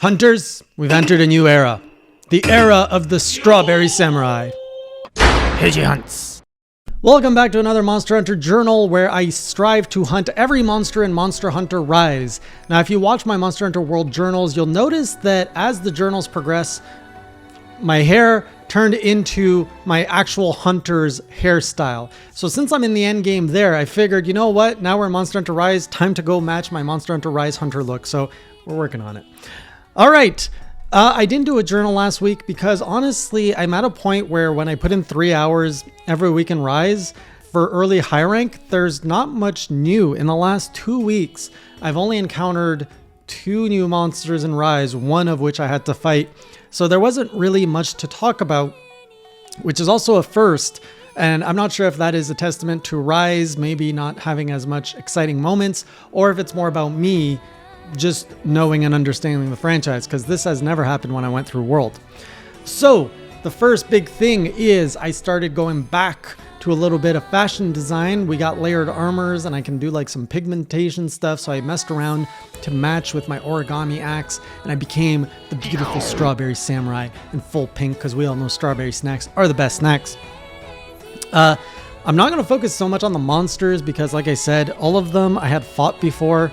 Hunters, we've entered a new era. The era of the Strawberry Samurai. Pidgey hunts. Welcome back to another Monster Hunter Journal where I strive to hunt every monster in Monster Hunter Rise. Now, if you watch my Monster Hunter World journals, you'll notice that as the journals progress, my hair turned into my actual hunter's hairstyle. So since I'm in the end game there, I figured, you know what? Now we're in Monster Hunter Rise, time to go match my Monster Hunter Rise hunter look. So we're working on it. All right. I didn't do a journal last week because honestly, I'm at a point where when I put in 3 hours every week in Rise for early high rank, there's not much new. In the last 2 weeks, I've only encountered 2 new monsters in Rise, one of which I had to fight. So there wasn't really much to talk about, which is also a first. And I'm not sure if that is a testament to Rise maybe not having as much exciting moments, or if it's more about me just knowing and understanding the franchise, because this has never happened when I went through World. So the first big thing is I started going back to a little bit of fashion design. We got layered armors and I can do like some pigmentation stuff. So I messed around to match with my origami axe and I became the beautiful Strawberry Samurai in full pink, because we all know strawberry snacks are the best snacks. I'm not going to focus so much on the monsters because, like I said, all of them I had fought before.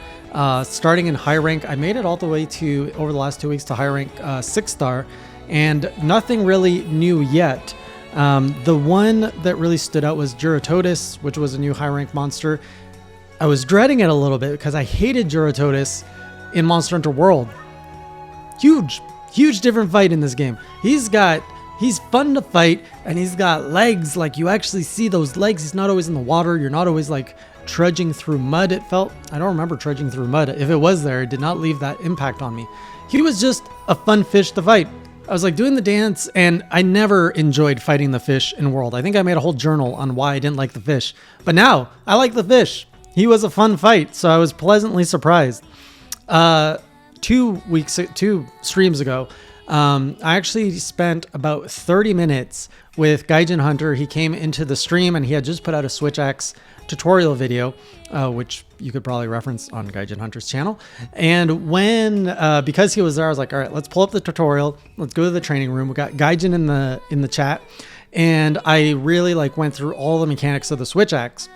Starting in high rank, I made it all the way to, over the last 2 weeks, to high rank 6-star, and nothing really new yet. The one that really stood out was Geratotus, which was a new high rank monster. I was dreading it a little bit because I hated Geratotus in Monster Hunter World. Huge different fight in this game. He's fun to fight, and he's got legs. Like, you actually see those legs. He's not always in the water. You're not always like trudging through mud, it felt. I don't remember trudging through mud. If it was there, it did not leave that impact on me. He was just a fun fish to fight. I was like doing the dance, and I never enjoyed fighting the fish in World. I think I made a whole journal on why I didn't like the fish. But now, I like the fish. He was a fun fight, so I was pleasantly surprised. 2 streams ago, I actually spent about 30 minutes with Gaijin Hunter. He came into the stream and he had just put out a Switch Axe tutorial video, which you could probably reference on Gaijin Hunter's channel. And because he was there, I was like, all right, let's pull up the tutorial. Let's go to the training room. We got Gaijin in the chat. And I really went through all the mechanics of the Switch Axe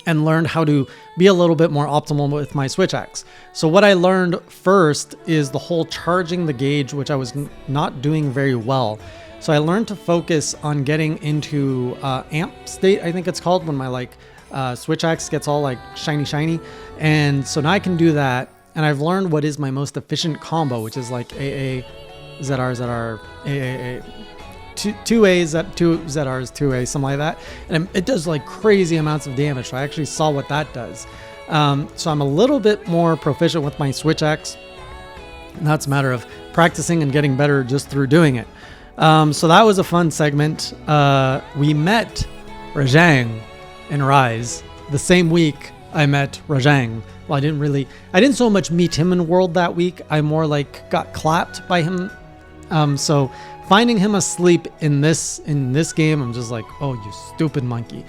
and learned how to be a little bit more optimal with my Switch Axe. So what I learned first is the whole charging the gauge, which I was not doing very well. So I learned to focus on getting into amp state, I think it's called, when my Switch Axe gets all shiny. And so now I can do that. And I've learned what is my most efficient combo, which is AA, ZR, ZR, AAA. 2 A's, 2 ZRs, 2 A's, something like that. And it does crazy amounts of damage. So I actually saw what that does. So I'm a little bit more proficient with my Switch Axe. And that's a matter of practicing and getting better just through doing it. So that was a fun segment. We met Rajang in Rise the same week I met Rajang. Well, I didn't so much meet him in World that week. I more got clapped by him. So finding him asleep in this game, I'm just like, oh, you stupid monkey.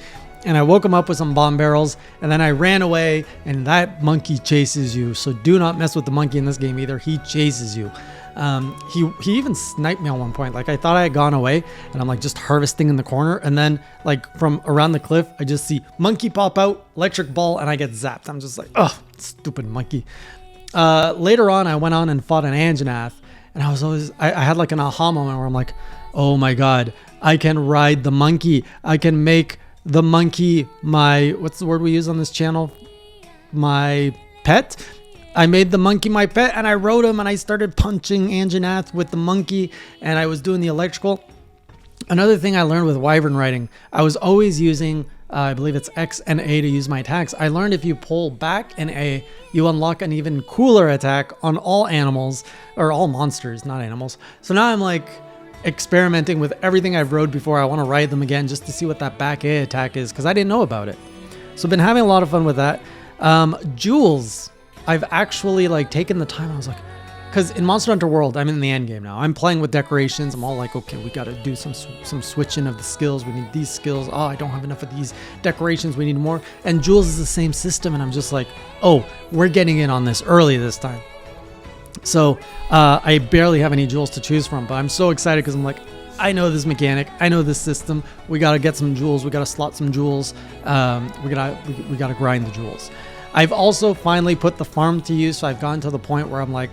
And I woke him up with some bomb barrels, and then I ran away, and that monkey chases you. So do not mess with the monkey in this game either. He chases you. He even sniped me at one point. I thought I had gone away, and I'm just harvesting in the corner, and then from around the cliff, I just see monkey pop out, electric ball, and I get zapped. I'm just like, oh, stupid monkey. Later on, I went on and fought an Anjanath. And I had an aha moment where I'm like, oh my God, I can ride the monkey. I can make the monkey what's the word we use on this channel? My pet. I made the monkey my pet, and I rode him, and I started punching Anjanath with the monkey, and I was doing the electrical. Another thing I learned with wyvern riding, I was always using, I believe it's X and A to use my attacks. I learned if you pull back an A, you unlock an even cooler attack on all animals, or all monsters, not animals. So now I'm experimenting with everything I've rode before. I want to ride them again just to see what that back A attack is, because I didn't know about it. So I've been having a lot of fun with that. Jewels, I've actually taken the time. I was like, because in Monster Hunter World, I'm in the end game now. I'm playing with decorations. I'm all like, okay, we got to do some switching of the skills. We need these skills. Oh, I don't have enough of these decorations. We need more. And Jewels is the same system. And I'm just like, oh, we're getting in on this early this time. So I barely have any jewels to choose from, but I'm so excited because I'm like, I know this mechanic, I know this system. We gotta get some jewels. We gotta slot some jewels. We gotta grind the jewels. I've also finally put the farm to use. So I've gotten to the point where I'm like,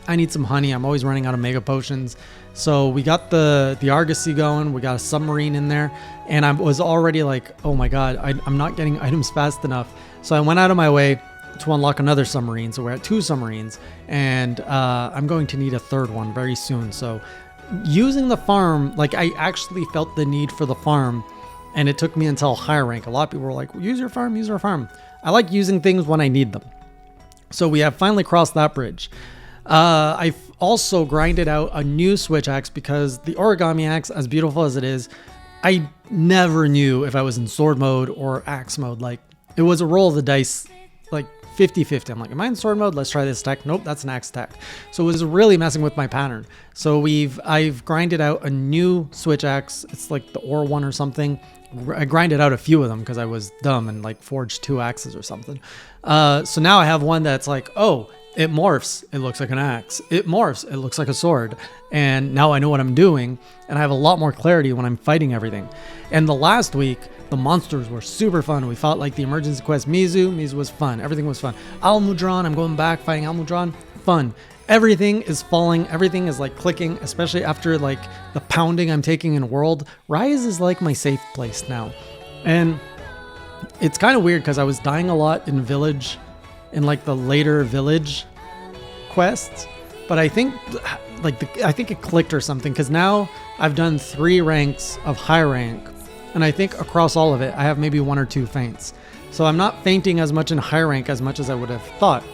I need some honey. I'm always running out of mega potions. So we got the Argosy going. We got a submarine in there, and I was already like, oh my god, I'm not getting items fast enough. So I went out of my way to unlock another submarine. So we're at 2 submarines, and I'm going to need a 3rd one very soon. So using the farm, like I actually felt the need for the farm, and it took me until higher rank. A lot of people were like, use your farm, use your farm. I like using things when I need them. So we have finally crossed that bridge. I've also grinded out a new switch axe because the origami axe, as beautiful as it is, I never knew if I was in sword mode or axe mode. Like, it was a roll of the dice, like 50-50. I'm like, am I in sword mode? Let's try this attack. Nope, that's an axe attack. So it was really messing with my pattern. So I've grinded out a new switch axe. It's like the ore one or something. I grinded out a few of them because I was dumb and like forged 2 axes or something. So now I have one that's like, oh, it morphs, it looks like an axe. It morphs, it looks like a sword. And now I know what I'm doing, and I have a lot more clarity when I'm fighting everything. And the last week, the monsters were super fun. We fought like the emergency quest Mizu. Mizu was fun. Everything was fun. Almudron, I'm going back fighting Almudron. Fun. Everything is falling. Everything is like clicking, especially after like the pounding I'm taking in World. Rise is like my safe place now. And it's kind of weird because I was dying a lot in Village, in like the later Village quests, but I think I think it clicked or something, because now I've done 3 ranks of high rank, and I think across all of it I have maybe 1 or 2 faints. So I'm not fainting as much in high rank as much as I would have thought.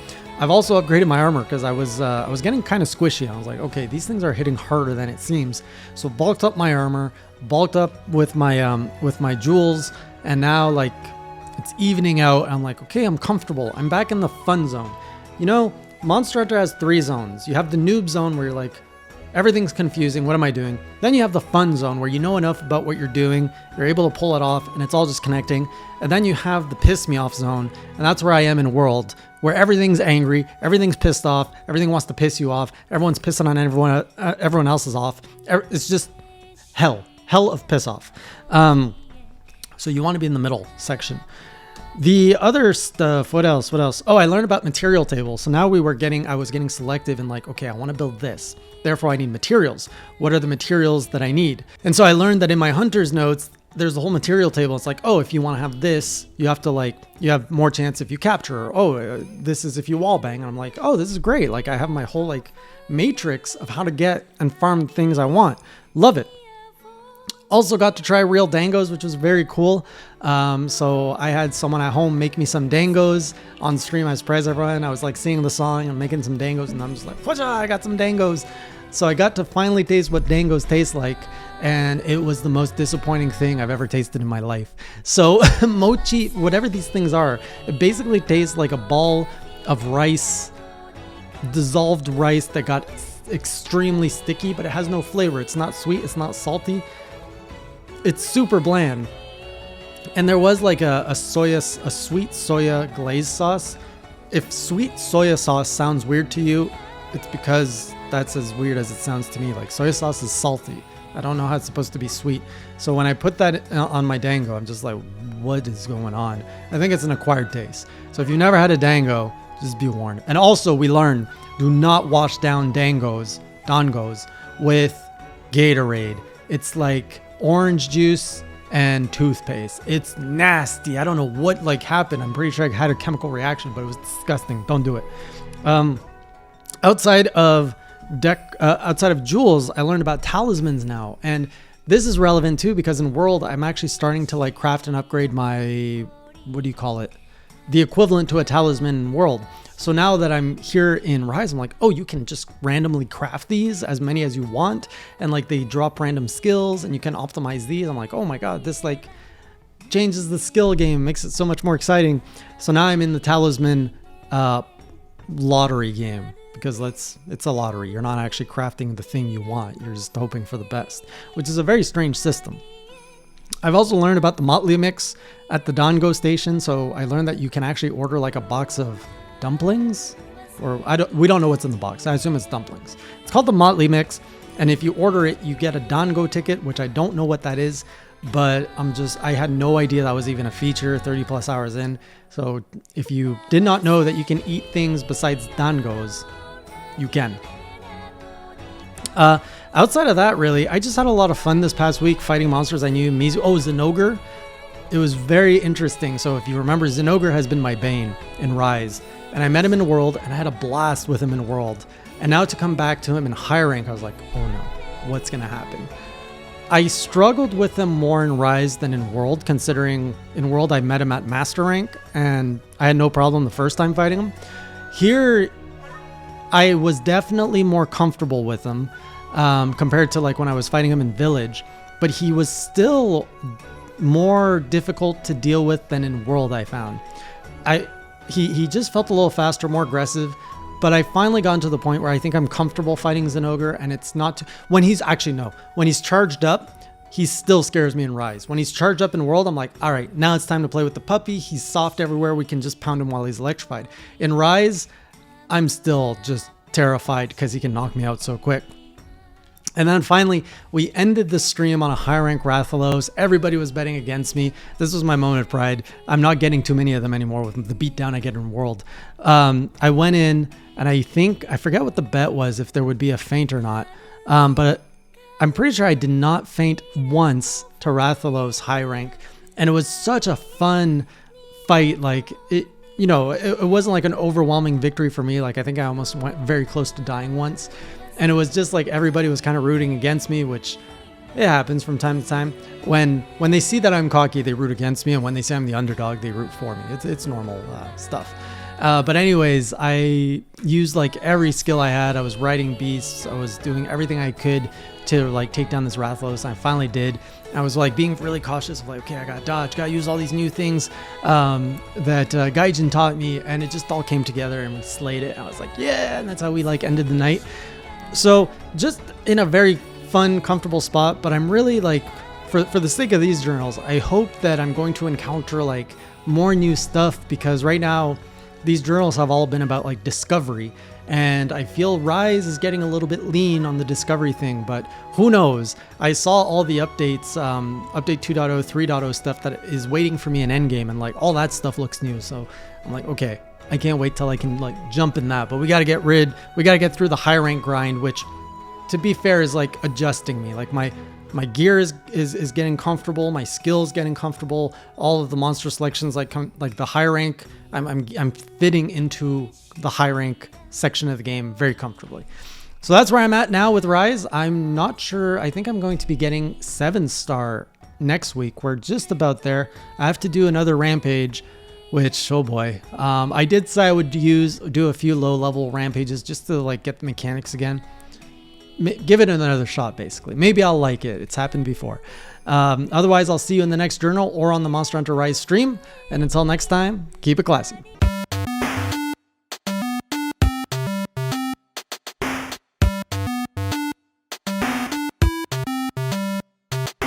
I've also upgraded my armor because I was getting kind of squishy. I was like, okay, these things are hitting harder than it seems. So bulked up my armor, bulked up with my jewels, and now like it's evening out. I'm like, okay, I'm comfortable. I'm back in the fun zone. You know, Monster Hunter has 3 zones. You have the noob zone where you're like, everything's confusing. What am I doing? Then you have the fun zone where you know enough about what you're doing. You're able to pull it off and it's all just connecting. And then you have the piss me off zone. And that's where I am in World, where everything's angry. Everything's pissed off. Everything wants to piss you off. Everyone's pissing on everyone else's off. It's just hell of piss off. So you want to be in the middle section. The other stuff, what else? Oh, I learned about material tables. So now I was getting selective and like, okay, I want to build this. Therefore, I need materials. What are the materials that I need? And so I learned that in my hunter's notes, there's a whole material table. It's like, oh, if you want to have this, you have to you have more chance if you capture. Or, oh, this is if you wallbang. And I'm like, oh, this is great. Like I have my whole matrix of how to get and farm things I want. Love it. Also got to try real dangos, which was very cool. So I had someone at home make me some dangos on stream. I surprised everyone. I was like singing the song and making some dangos, and I'm just like, Whatcha, I got some dangos. So I got to finally taste what dangos taste like, and it was the most disappointing thing I've ever tasted in my life. So mochi, whatever these things are, it basically tastes like a ball of rice, dissolved rice that got extremely sticky, but it has no flavor. It's not sweet, it's not salty. It's super bland. And there was like a sweet soya glaze sauce. If sweet soya sauce sounds weird to you, it's because that's as weird as it sounds to me. Like soya sauce is salty. I don't know how it's supposed to be sweet. So when I put that on my dango, I'm just like, what is going on? I think it's an acquired taste. So if you've never had a dango, just be warned. And also we learned, do not wash down dangos with Gatorade. It's like orange juice and toothpaste. It's nasty. I don't know what happened. I'm pretty sure I had a chemical reaction, but it was disgusting. Don't do it. Outside of jewels, I learned about talismans now, and this is relevant too because in World I'm actually starting to craft and upgrade my, what do you call it, the equivalent to a talisman in World. So now that I'm here in Rise, I'm like, oh, you can just randomly craft these, as many as you want, and they drop random skills and you can optimize these. I'm like, oh my god, this changes the skill game, makes it so much more exciting. So now I'm in the talisman lottery game, because it's a lottery. You're not actually crafting the thing you want, you're just hoping for the best, which is a very strange system. I've also learned about the Motley mix at the Dango station. So I learned that you can actually order a box of dumplings. or we don't know what's in the box. I assume it's dumplings. It's called the Motley Mix, and if you order it, you get a Dango ticket, which I don't know what that is, but I had no idea that was even a feature 30 plus hours in. So if you did not know that you can eat things besides Dangos, you can. Outside of that, really, I just had a lot of fun this past week fighting monsters I knew. Zinogre. It was very interesting. So if you remember, Zinogre has been my bane in Rise, and I met him in World, and I had a blast with him in World. And now to come back to him in high rank, I was like, oh no, what's gonna happen? I struggled with him more in Rise than in World, considering in World I met him at Master rank, and I had no problem the first time fighting him. Here, I was definitely more comfortable with him compared to like when I was fighting him in Village, but he was still more difficult to deal with than in World, I found. He just felt a little faster, more aggressive, but I finally gotten to the point where I think I'm comfortable fighting Zinogre, and it's not when he's charged up, he still scares me in Rise. When he's charged up in World, I'm like, all right, now it's time to play with the puppy. He's soft everywhere. We can just pound him while he's electrified. In Rise, I'm still just terrified because he can knock me out so quick. And then finally, we ended the stream on a high rank Rathalos. Everybody was betting against me. This was my moment of pride. I'm not getting too many of them anymore with the beatdown I get in World. I went in, and I forget what the bet was, if there would be a feint or not. But I'm pretty sure I did not feint once to Rathalos high rank. And it was such a fun fight. Like, it wasn't like an overwhelming victory for me. Like, I think I almost went very close to dying once. And it was just like everybody was kind of rooting against me, which it happens from time to time. When they see that I'm cocky, they root against me. And when they say I'm the underdog, they root for me. It's normal stuff. But anyways, I used like every skill I had. I was riding beasts. I was doing everything I could to like take down this Rathalos. And I finally did. I was like being really cautious of like, okay, I got to dodge, got to use all these new things that Gaijin taught me. And it just all came together and we slayed it. I was like, yeah. And that's how we like ended the night. So just in a very fun, comfortable spot, but I'm really like, for the sake of these journals, I hope that I'm going to encounter like more new stuff, because right now these journals have all been about like discovery, and I feel Rise is getting a little bit lean on the discovery thing, but who knows? I saw all the updates, update 2.0, 3.0 stuff that is waiting for me in Endgame, and like all that stuff looks new. So I'm like, okay, I can't wait till I can like jump in that, but we got to get through the high rank grind, which to be fair is like adjusting me. Like my gear is getting comfortable, my skills getting comfortable, all of the monster selections like the high rank, I'm fitting into the high rank section of the game very comfortably. So that's where I'm at now with Rise. I'm not sure. I think I'm going to be getting 7-star next week. We're just about there. I have to do another rampage, which, oh boy. I did say I would do a few low-level rampages just to like get the mechanics again. Give it another shot, basically. Maybe I'll like it. It's happened before. Otherwise, I'll see you in the next journal or on the Monster Hunter Rise stream. And until next time, keep it classy.